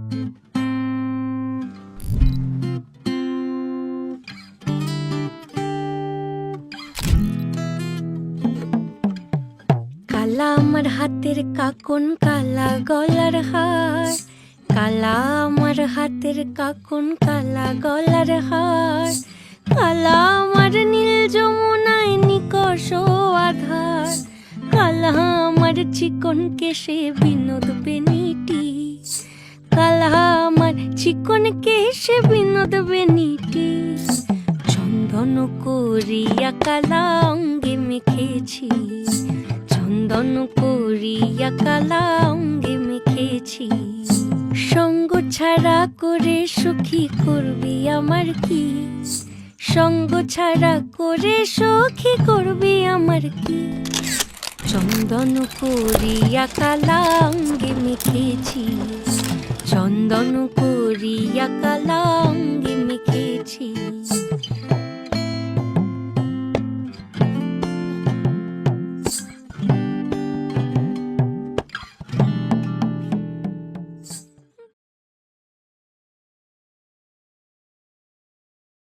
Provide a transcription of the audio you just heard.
কালা আমার হাতের কাকন, কালা গলার হার। কালা আমার হাতের কাকন, কালা গলার হার। কালা আমার নীল যমুনায় নিকষ আধার। কালা আমার চিকন কেশে বিনোদ বেনিটি। কালা আমার চিকন কেশে বিনোদ বেনিটি। চন্দন করিয়া কালা অঙ্গে মেখেছি। চন্দন করিয়া কালা অঙ্গে মেখেছি। সঙ্গ ছাড়া করে সখী করবি আমার কি? সঙ্গ ছাড়া করে সখী করবি আমার কি? চন্দন করিয়া কালা অঙ্গে মেখেছি। চন্দন করিয়া কালা অঙ্গে মেখেছি।